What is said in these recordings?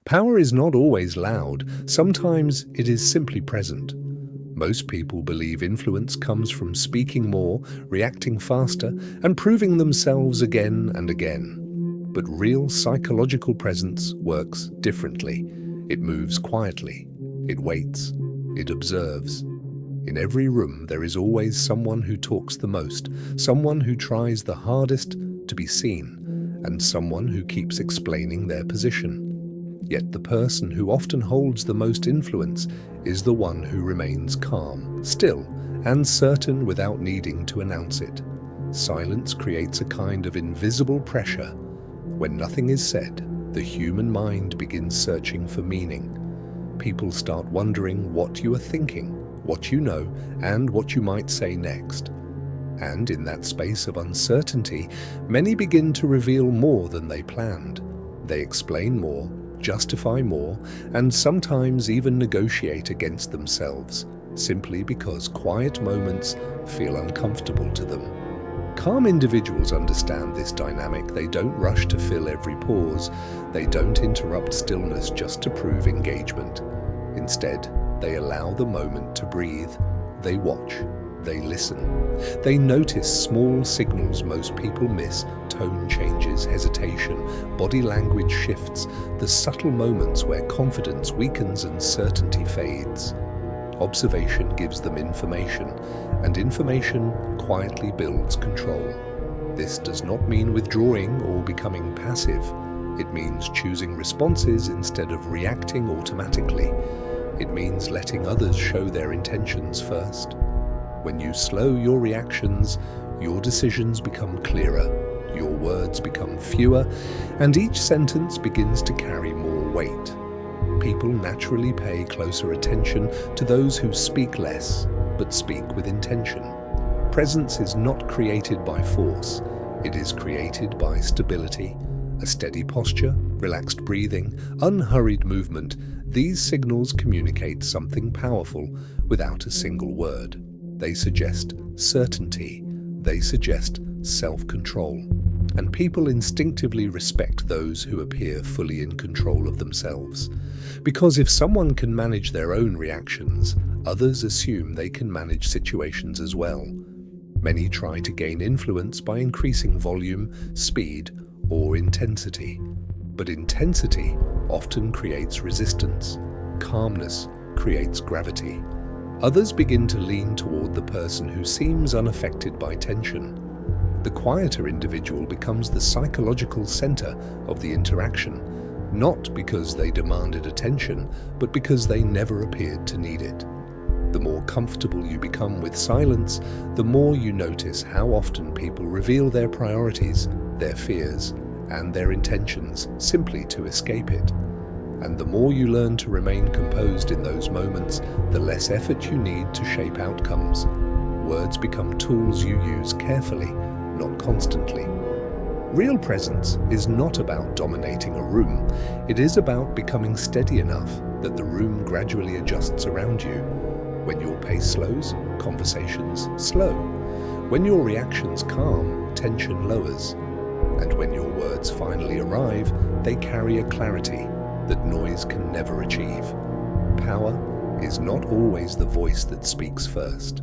Power is not always loud, sometimes it is simply present. Most people believe influence comes from speaking more, reacting faster, and proving themselves again and again. But real psychological presence works differently. It moves quietly. It waits. It observes. In every room, there is always someone who talks the most, someone who tries the hardest to be seen, and someone who keeps explaining their position. Yet the person who often holds the most influence is the one who remains calm, still, and certain without needing to announce it. Silence creates a kind of invisible pressure. When nothing is said, the human mind begins searching for meaning. People start wondering what you are thinking, what you know, and what you might say next. And in that space of uncertainty, many begin to reveal more than they planned. They explain more, justify more, and sometimes even negotiate against themselves, simply because quiet moments feel uncomfortable to them. Calm individuals understand this dynamic. They don't rush to fill every pause. They don't interrupt stillness just to prove engagement. Instead, they allow the moment to breathe. They watch. They listen. They notice small signals most people miss: tone changes, hesitation, body language shifts, the subtle moments where confidence weakens and certainty fades. Observation gives them information, and information quietly builds control. This does not mean withdrawing or becoming passive. It means choosing responses instead of reacting automatically. It means letting others show their intentions first. When you slow your reactions, your decisions become clearer, your words become fewer, and each sentence begins to carry more weight. People naturally pay closer attention to those who speak less, but speak with intention. Presence is not created by force. It is created by stability, a steady posture, relaxed breathing, unhurried movement. These signals communicate something powerful without a single word. They suggest certainty. They suggest self-control. And people instinctively respect those who appear fully in control of themselves. Because if someone can manage their own reactions, others assume they can manage situations as well. Many try to gain influence by increasing volume, speed, or intensity. But intensity often creates resistance. Calmness creates gravity. Others begin to lean toward the person who seems unaffected by tension. The quieter individual becomes the psychological center of the interaction, not because they demanded attention, but because they never appeared to need it. The more comfortable you become with silence, the more you notice how often people reveal their priorities, their fears, and their intentions simply to escape it. And the more you learn to remain composed in those moments, the less effort you need to shape outcomes. Words become tools you use carefully, not constantly. Real presence is not about dominating a room. It is about becoming steady enough that the room gradually adjusts around you. When your pace slows, conversations slow. When your reactions calm, tension lowers. And when your words finally arrive, they carry a clarity that noise can never achieve. Power is not always the voice that speaks first.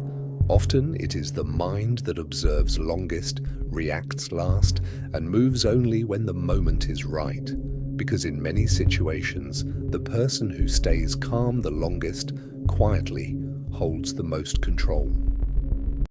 Often it is the mind that observes longest, reacts last, and moves only when the moment is right. Because in many situations, the person who stays calm the longest, quietly, holds the most control.